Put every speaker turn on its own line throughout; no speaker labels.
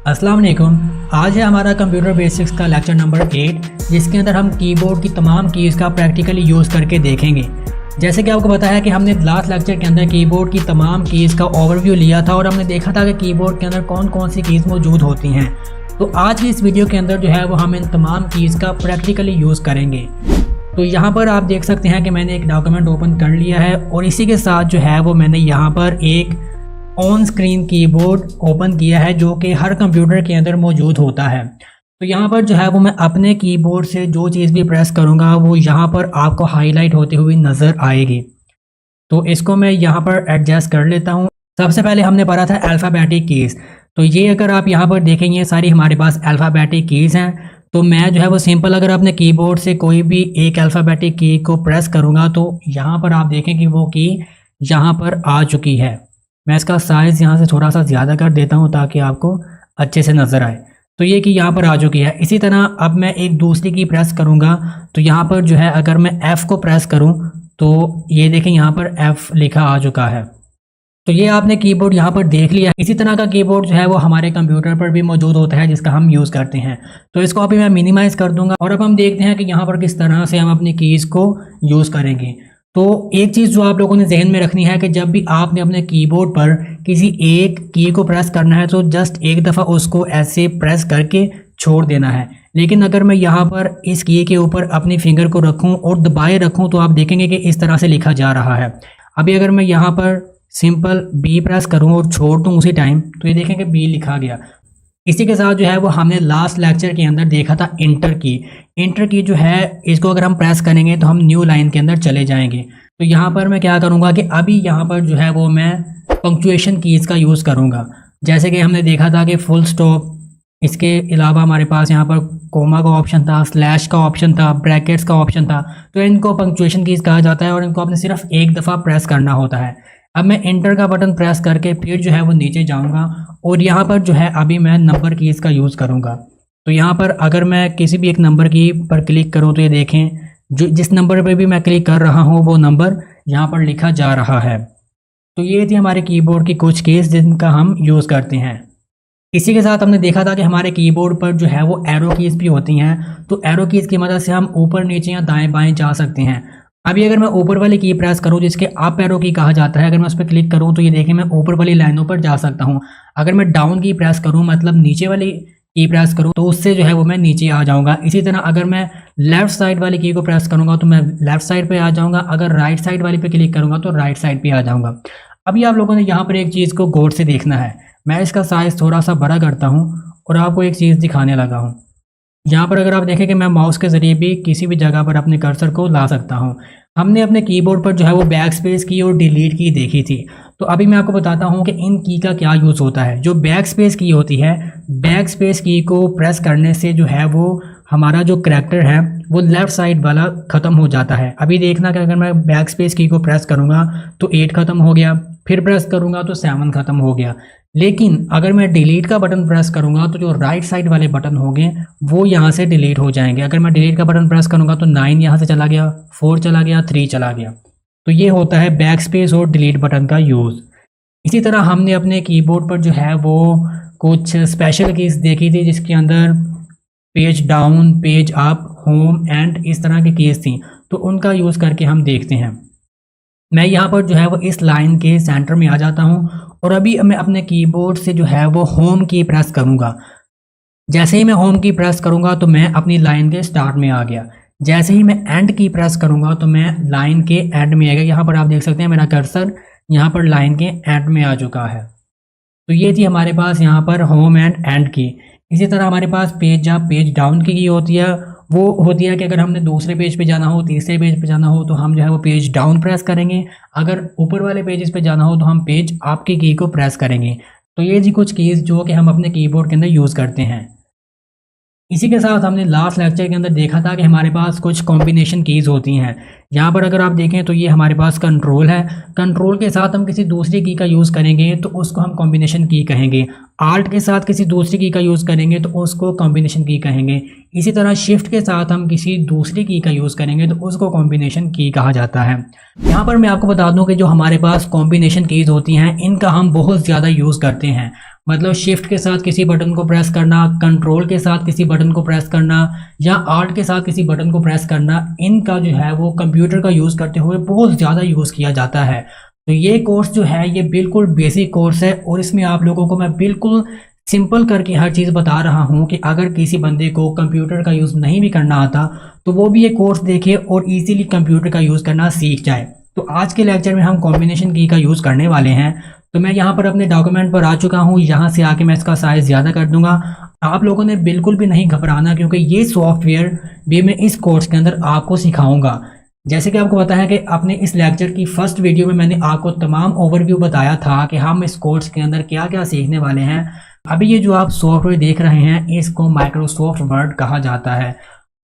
अस्सलाम वालेकुम। आज है हमारा कंप्यूटर बेसिक्स का लेक्चर नंबर 8, जिसके अंदर हम कीबोर्ड की तमाम कीज़ का प्रैक्टिकली यूज़ करके देखेंगे। जैसे कि आपको पता है कि हमने लास्ट लेक्चर के अंदर कीबोर्ड की तमाम कीज़ का ओवरव्यू लिया था और हमने देखा था कि कीबोर्ड के अंदर कौन कौन सी कीज़ मौजूद होती हैं। तो आज की इस वीडियो के अंदर जो है वो हम इन तमाम कीज़ का प्रैक्टिकली यूज़ करेंगे। तो यहाँ पर आप देख सकते हैं कि मैंने एक डॉक्यूमेंट ओपन कर लिया है और इसी के साथ जो है वो मैंने यहाँ पर एक ऑन स्क्रीन कीबोर्ड ओपन किया है जो कि हर कंप्यूटर के अंदर मौजूद होता है। तो यहाँ पर जो है वो मैं अपने कीबोर्ड से जो चीज़ भी प्रेस करूँगा वो यहाँ पर आपको हाईलाइट होती हुई नज़र आएगी। तो इसको मैं यहाँ पर एडजस्ट कर लेता हूँ। सबसे पहले हमने पढ़ा था अल्फ़ाबेटिक कीज़। तो ये अगर आप यहाँ पर देखेंगे सारी हमारे पास अल्फ़ाबेटिक कीज़ हैं। तो मैं जो है वो सिंपल अगर अपने कीबोर्ड से कोई भी एक अल्फ़ाबेटिक की को प्रेस करूँगा तो यहाँ पर आप देखें कि वो की यहाँ पर आ चुकी है। मैं इसका साइज़ यहाँ से थोड़ा सा ज़्यादा कर देता हूँ ताकि आपको अच्छे से नज़र आए। तो ये कि यहाँ पर आ चुकी है। इसी तरह अब मैं एक दूसरी की प्रेस करूँगा तो यहाँ पर जो है अगर मैं F को प्रेस करूँ तो ये देखें यहाँ पर F लिखा आ चुका है। तो ये आपने कीबोर्ड यहाँ पर देख लिया। इसी तरह का कीबोर्ड जो है वो हमारे कंप्यूटर पर भी मौजूद होता है जिसका हम यूज़ करते हैं। तो इसको अभी मैं मिनिमाइज़ कर दूँगा और अब हम देखते हैं कि यहाँ पर किस तरह से हम अपनी कीज़ को यूज़ करेंगे। तो एक चीज़ जो आप लोगों ने जहन में रखनी है कि जब भी आपने अपने कीबोर्ड पर किसी एक की को प्रेस करना है तो जस्ट एक दफ़ा उसको ऐसे प्रेस करके छोड़ देना है। लेकिन अगर मैं यहाँ पर इस की के ऊपर अपनी फिंगर को रखूँ और दबाए रखूँ तो आप देखेंगे कि इस तरह से लिखा जा रहा है। अभी अगर मैं यहाँ पर सिंपल बी प्रेस करूँ और छोड़ दूँ उसी टाइम तो ये देखेंगे बी लिखा गया। इसी के साथ जो है वो हमने लास्ट लेक्चर के अंदर देखा था इंटर की। इंटर की जो है इसको अगर हम प्रेस करेंगे तो हम न्यू लाइन के अंदर चले जाएंगे। तो यहाँ पर मैं क्या करूँगा कि अभी यहाँ पर जो है वो मैं पंक्चुएशन कीज़ का यूज़ करूँगा। जैसे कि हमने देखा था कि फुल स्टॉप, इसके अलावा हमारे पास यहाँ पर कोमा का ऑप्शन था, स्लैश का ऑप्शन था, ब्रैकेट्स का ऑप्शन था। तो इनको पंक्चुएशन कीज़ कहा जाता है और इनको आपने सिर्फ एक दफ़ा प्रेस करना होता है। अब मैं इंटर का बटन प्रेस करके फिर जो है वो नीचे जाऊंगा और यहाँ पर जो है अभी मैं नंबर कीज़ का यूज़ करूँगा। तो यहाँ पर अगर मैं किसी भी एक नंबर की पर क्लिक करूँ तो ये देखें जो जिस नंबर पर भी मैं क्लिक कर रहा हूँ वो नंबर यहाँ पर लिखा जा रहा है। तो ये थी हमारे कीबोर्ड की कुछ कीज़ जिनका हम यूज़ करते हैं। इसी के साथ हमने देखा था कि हमारे कीबोर्ड पर जो है वो एरो कीज़ भी होती हैं। तो एरो कीज़ की मदद से हम ऊपर नीचे या दाएँ बाएँ जा सकते हैं। अभी अगर मैं ऊपर वाली की प्रेस करूं जिसके अप एरो की कहा जाता है, अगर मैं उस पर क्लिक करूं तो ये देखें मैं ऊपर वाली लाइनों पर जा सकता हूं। अगर मैं डाउन की प्रेस करूं मतलब नीचे वाली की प्रेस करूं तो उससे जो है वो मैं नीचे आ जाऊंगा। इसी तरह अगर मैं लेफ़्ट साइड वाली की को प्रेस करूंगा तो मैं लेफ़्ट साइड पर आ जाऊँगा। अगर राइट साइड वाली पर क्लिक करूँगा तो राइट साइड पर आ जाऊँगा। अभी आप लोगों ने यहाँ पर एक चीज़ को गौर से देखना है। मैं इसका साइज़ थोड़ा सा बड़ा करता हूँ और आपको एक चीज़ दिखाने लगा हूँ। यहाँ पर अगर आप देखें कि मैं माउस के ज़रिए भी किसी भी जगह पर अपने कर्सर को ला सकता हूँ। हमने अपने कीबोर्ड पर जो है वो बैक स्पेस की और डिलीट की देखी थी। तो अभी मैं आपको बताता हूँ कि इन की का क्या यूज़ होता है। जो बैक स्पेस की होती है, बैक स्पेस की को प्रेस करने से जो है वो हमारा जो करैक्टर है वो लेफ़्ट साइड वाला ख़त्म हो जाता है। अभी देखना कि अगर मैं बैक स्पेस की को प्रेस करूँगा तो 8 ख़त्म हो गया, फिर प्रेस करूँगा तो 7 ख़त्म हो गया। लेकिन अगर मैं डिलीट का बटन प्रेस करूँगा तो जो राइट साइड वाले बटन होंगे वो यहाँ से डिलीट हो जाएंगे। अगर मैं डिलीट का बटन प्रेस करूँगा तो 9 यहाँ से चला गया, 4 चला गया, 3 चला गया। तो ये होता है बैक स्पेस और डिलीट बटन का यूज़। इसी तरह हमने अपने कीबोर्ड पर जो है वो कुछ स्पेशल कीज़ देखी थी जिसके अंदर page down, page up, home and इस तरह की कीज़ थी। तो उनका यूज़ करके हम देखते हैं। मैं यहाँ पर जो है वो इस लाइन के सेंटर में आ जाता हूँ और अभी मैं अपने कीबोर्ड से जो है वो होम की प्रेस करूँगा। जैसे ही मैं होम की प्रेस करूँगा तो मैं अपनी लाइन के स्टार्ट में आ गया। जैसे ही मैं एंड की प्रेस करूँगा तो मैं लाइन के एंड में आ गया। यहाँ पर आप देख सकते हैं मेरा कर्सर यहाँ पर लाइन के एंड में आ चुका है। तो ये थी हमारे पास यहाँ पर होम एंड एंड की। इसी तरह हमारे पास पेज अप, पेज डाउन की होती है। वो होती है कि अगर हमने दूसरे पेज पे जाना हो, तीसरे पेज पे जाना हो तो हम जो है वो पेज डाउन प्रेस करेंगे। अगर ऊपर वाले पेजेस पे जाना हो तो हम पेज अप की को प्रेस करेंगे। तो ये जी कुछ कीज़ जो कि हम अपने कीबोर्ड के अंदर यूज़ करते हैं। इसी के साथ हमने लास्ट लेक्चर के अंदर देखा था कि हमारे पास कुछ कॉम्बिनेशन कीज़ होती हैं। यहाँ पर अगर आप देखें तो ये हमारे पास कंट्रोल है। कंट्रोल के साथ हम किसी दूसरी की का यूज़ करेंगे तो उसको हम कॉम्बिनेशन की कहेंगे। आल्ट के साथ किसी दूसरी की का यूज़ करेंगे तो उसको कॉम्बिनेशन की कहेंगे। इसी तरह शिफ्ट के साथ हम किसी दूसरी की का यूज़ करेंगे तो उसको कॉम्बिनेशन की कहा जाता है। यहाँ पर मैं आपको बता दूँ कि जो हमारे पास कॉम्बिनेशन कीज़ होती हैं इनका हम बहुत ज़्यादा यूज़ करते हैं। मतलब शिफ्ट के साथ किसी बटन को प्रेस करना, कंट्रोल के साथ किसी बटन को प्रेस करना या आर्ट के साथ किसी बटन को प्रेस करना, इनका जो है वो कंप्यूटर का यूज़ करते हुए बहुत ज़्यादा यूज़ किया जाता है। तो ये कोर्स जो है ये बिल्कुल बेसिक कोर्स है और इसमें आप लोगों को मैं बिल्कुल सिंपल करके हर चीज़ बता रहा हूँ कि अगर किसी बंदे को कंप्यूटर का यूज़ नहीं भी करना आता तो वो भी ये कोर्स देखे और इजीली कंप्यूटर का यूज़ करना सीख जाए। तो आज के लेक्चर में हम कॉम्बिनेशन की का यूज़ करने वाले हैं। तो मैं यहाँ पर अपने डॉक्यूमेंट पर आ चुका हूँ, यहाँ से आके मैं इसका साइज़ ज़्यादा कर दूंगा। आप लोगों ने बिल्कुल भी नहीं घबराना क्योंकि ये सॉफ्टवेयर भी मैं इस कोर्स के अंदर आपको सिखाऊंगा। जैसे कि आपको पता है कि अपने इस लेक्चर की फर्स्ट वीडियो में मैंने आपको तमाम ओवरव्यू बताया था कि हम इस कोर्स के अंदर क्या क्या सीखने वाले हैं। अभी ये जो आप सॉफ्टवेयर देख रहे हैं इसको माइक्रोसॉफ्ट वर्ड कहा जाता है।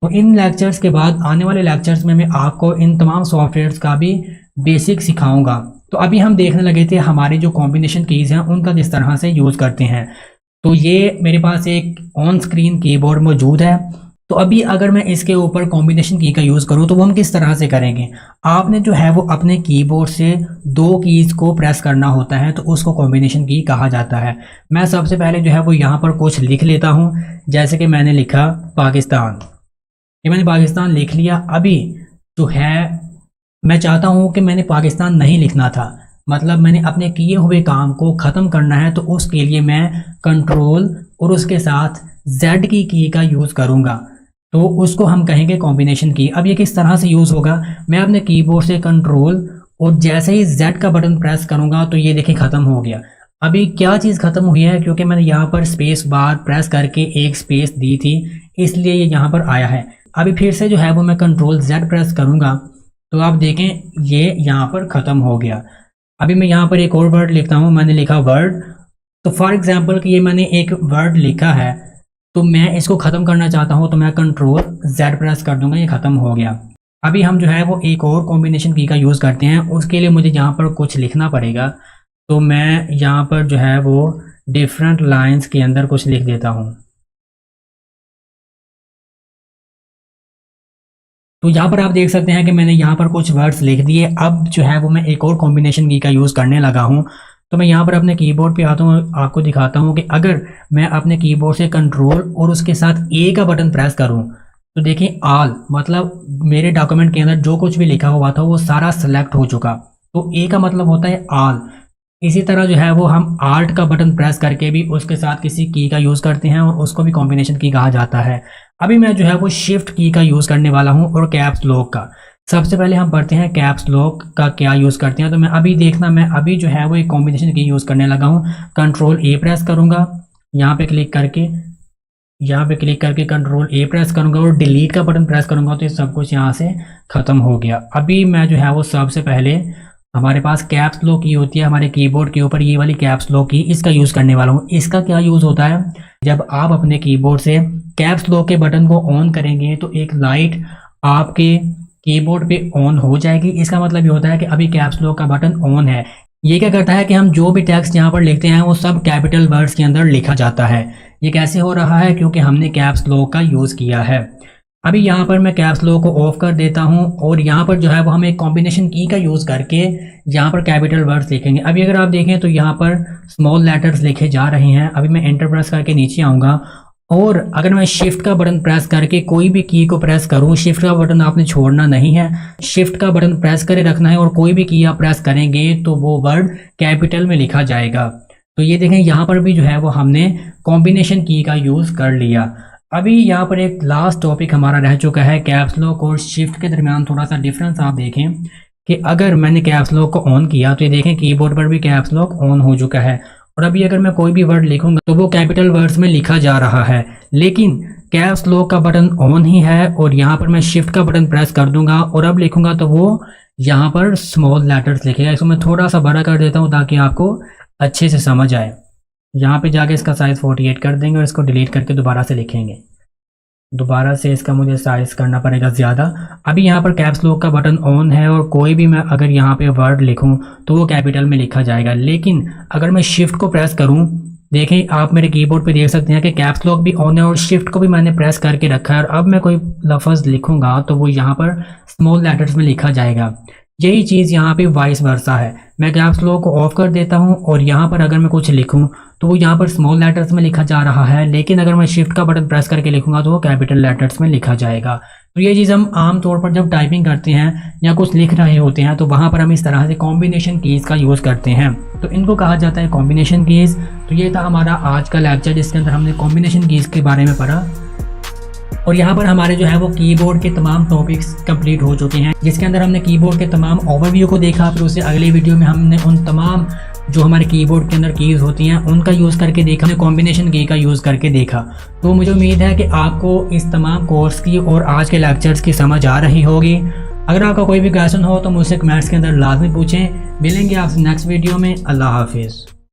तो इन लेक्चर्स के बाद आने वाले लेक्चर्स में मैं आपको इन तमाम सॉफ्टवेयर्स का भी बेसिक सिखाऊंगा। तो अभी हम देखने लगे थे हमारे जो कॉम्बिनेशन कीज़ हैं उनका किस तरह से यूज़ करते हैं। तो ये मेरे पास एक ऑन स्क्रीन कीबोर्ड मौजूद है। तो अभी अगर मैं इसके ऊपर कॉम्बिनेशन की का यूज़ करूँ तो वो हम किस तरह से करेंगे। आपने जो है वो अपने कीबोर्ड से दो कीज़ को प्रेस करना होता है तो उसको कॉम्बिनेशन की कहा जाता है। मैं सबसे पहले जो है वो यहाँ पर कुछ लिख लेता हूँ, जैसे कि मैंने लिखा पाकिस्तान। ये मैंने पाकिस्तान लिख लिया। अभी जो है मैं चाहता हूँ कि मैंने पाकिस्तान नहीं लिखना था, मतलब मैंने अपने किए हुए काम को ख़त्म करना है, तो उसके लिए मैं कंट्रोल और उसके साथ Z की का यूज़ करूँगा। तो उसको हम कहेंगे कॉम्बिनेशन की। अब ये किस तरह से यूज़ होगा, मैं अपने कीबोर्ड से कंट्रोल और जैसे ही Z का बटन प्रेस करूँगा तो ये देखिए ख़त्म हो गया। अभी क्या चीज़ ख़त्म हुई है, क्योंकि मैंने यहाँ पर स्पेस बार प्रेस करके एक स्पेस दी थी इसलिए ये यहाँ पर आया है। अभी फिर से जो है वो मैं कंट्रोल Z प्रेस करूँगा तो आप देखें ये यहाँ पर ख़त्म हो गया। अभी मैं यहाँ पर एक और वर्ड लिखता हूँ, मैंने लिखा वर्ड। तो फॉर एग्जांपल कि ये मैंने एक वर्ड लिखा है तो मैं इसको ख़त्म करना चाहता हूँ तो मैं कंट्रोल Z प्रेस कर दूंगा, ये ख़त्म हो गया। अभी हम जो है वो एक और कॉम्बिनेशन की का यूज़ करते हैं, उसके लिए मुझे यहाँ पर कुछ लिखना पड़ेगा। तो मैं यहाँ पर जो है वो डिफरेंट लाइन्स के अंदर कुछ लिख देता हूँ। तो यहाँ पर आप देख सकते हैं कि मैंने यहाँ पर कुछ वर्ड्स लिख दिए। अब जो है वो मैं एक और कॉम्बिनेशन की का यूज़ करने लगा हूँ। तो मैं यहाँ पर अपने कीबोर्ड पे आता हूँ, आपको दिखाता हूँ कि अगर मैं अपने कीबोर्ड से कंट्रोल और उसके साथ ए का बटन प्रेस करूँ तो देखिए ऑल, मतलब मेरे डॉक्यूमेंट के अंदर जो कुछ भी लिखा हुआ था वो सारा सेलेक्ट हो चुका। तो ए का मतलब होता है ऑल। इसी तरह जो है वो हम आल्ट का बटन प्रेस करके भी उसके साथ किसी की का यूज़ करते हैं और उसको भी कॉम्बिनेशन की कहा जाता है। अभी मैं जो है वो शिफ्ट की का यूज़ करने वाला हूँ और कैप्स लॉक का। सबसे पहले हम पढ़ते हैं कैप्स लॉक का क्या यूज़ करते हैं। तो मैं अभी देखना, मैं अभी जो है वो एक कॉम्बिनेशन की यूज़ करने लगा हूँ। कंट्रोल ए प्रेस करूँगा, यहाँ पे क्लिक करके कंट्रोल ए प्रेस करूँगा और डिलीट का बटन प्रेस करूँगा तो ये सब कुछ यहाँ से ख़त्म हो गया। अभी मैं जो है वो सबसे पहले हमारे पास कैप्स लॉक की होती है हमारे कीबोर्ड के ऊपर, ये वाली कैप्स लॉक की, इसका यूज़ करने वाला हूँ। इसका क्या यूज़ होता है, जब आप अपने कीबोर्ड से कैप्स लॉक के बटन को ऑन करेंगे तो एक लाइट आपके कीबोर्ड पे ऑन हो जाएगी। इसका मतलब ये होता है कि अभी कैप्स लॉक का बटन ऑन है। ये क्या करता है कि हम जो भी टेक्स्ट यहाँ पर लिखते हैं वो सब कैपिटल वर्ड्स के अंदर लिखा जाता है। ये कैसे हो रहा है, क्योंकि हमने कैप्स लॉक का यूज़ किया है। अभी यहाँ पर मैं कैप्स लॉक को ऑफ कर देता हूँ और यहाँ पर जो है वो हम एक कॉम्बिनेशन की का यूज़ करके यहाँ पर कैपिटल वर्ड्स लिखेंगे। अभी अगर आप देखें तो यहाँ पर स्मॉल लेटर्स लिखे जा रहे हैं। अभी मैं एंटर प्रेस करके नीचे आऊँगा और अगर मैं शिफ्ट का बटन प्रेस करके कोई भी की को प्रेस करूँ, शिफ्ट का बटन आपने छोड़ना नहीं है, शिफ्ट का बटन प्रेस करे रखना है और कोई भी की आप प्रेस करेंगे तो वो वर्ड कैपिटल में लिखा जाएगा। तो ये देखें यहाँ पर भी जो है वो हमने कॉम्बिनेशन की का यूज़ कर लिया। अभी यहाँ पर एक लास्ट टॉपिक हमारा रह चुका है कैप्स लॉक और शिफ्ट के दरमियान थोड़ा सा डिफरेंस आप देखें कि अगर मैंने कैप्स लॉक को ऑन किया तो ये देखें कीबोर्ड पर भी कैप्स लॉक ऑन हो चुका है और अभी अगर मैं कोई भी वर्ड लिखूंगा तो वो कैपिटल वर्ड्स में लिखा जा रहा है, लेकिन कैप्स लॉक का बटन ऑन ही है और यहाँ पर मैं शिफ्ट का बटन प्रेस कर दूंगा और अब लिखूंगा तो वो यहाँ पर स्मॉल लेटर्स लिखेगा। इसको मैं थोड़ा सा बड़ा कर देता हूँ ताकि आपको अच्छे से समझ आए। यहाँ पे जाके इसका साइज़ 48 कर देंगे और इसको डिलीट करके दोबारा से लिखेंगे। दोबारा से इसका मुझे साइज़ करना पड़ेगा ज़्यादा। अभी यहाँ पर कैप्स लॉक का बटन ऑन है और कोई भी मैं अगर यहाँ पे वर्ड लिखूँ तो वो कैपिटल में लिखा जाएगा, लेकिन अगर मैं शिफ्ट को प्रेस करूँ, देखें आप मेरे कीबोर्ड पे देख सकते हैं कि कैप्स लॉक भी ऑन है और शिफ्ट को भी मैंने प्रेस करके रखा है और अब मैं कोई लफ्ज़ लिखूँगा तो वो यहाँ पर स्मॉल लेटर्स में लिखा जाएगा। यही चीज़ यहाँ पे वाइस वर्सा है। मैं कैप्स लॉक को ऑफ कर देता हूँ और यहाँ पर अगर मैं कुछ लिखूँ तो वो यहाँ पर स्मॉल लेटर्स में लिखा जा रहा है, लेकिन अगर मैं शिफ्ट का बटन प्रेस करके लिखूंगा तो वो कैपिटल लेटर्स में लिखा जाएगा। तो ये चीज़ हम आम तौर पर जब टाइपिंग करते हैं या कुछ लिख रहे होते हैं तो वहाँ पर हम इस तरह से कॉम्बिनेशन कीज़ का यूज़ करते हैं, तो इनको कहा जाता है कॉम्बिनेशन कीज़। तो ये था हमारा आज का लेक्चर जिसके अंदर हमने कॉम्बिनेशन कीज़ के बारे में पढ़ा। और यहाँ पर हमारे जो है वो कीबोर्ड के तमाम टॉपिक्स कंप्लीट हो चुके हैं, जिसके अंदर हमने कीबोर्ड के तमाम ओवरव्यू को देखा। फिर उससे अगले वीडियो में हमने उन तमाम जो हमारे कीबोर्ड के अंदर कीज़ होती हैं उनका यूज़ करके देखा, हमने कॉम्बिनेशन की का यूज़ करके देखा। तो मुझे उम्मीद है कि आपको इस तमाम कोर्स की और आज के लेक्चर्स की समझ आ रही होगी। अगर आपका कोई भी क्वेश्चन हो तो मुझसे कमेंट्स के अंदर लाजमी पूछें। मिलेंगे आपसे नेक्स्ट वीडियो में। अल्लाह हाफिज़।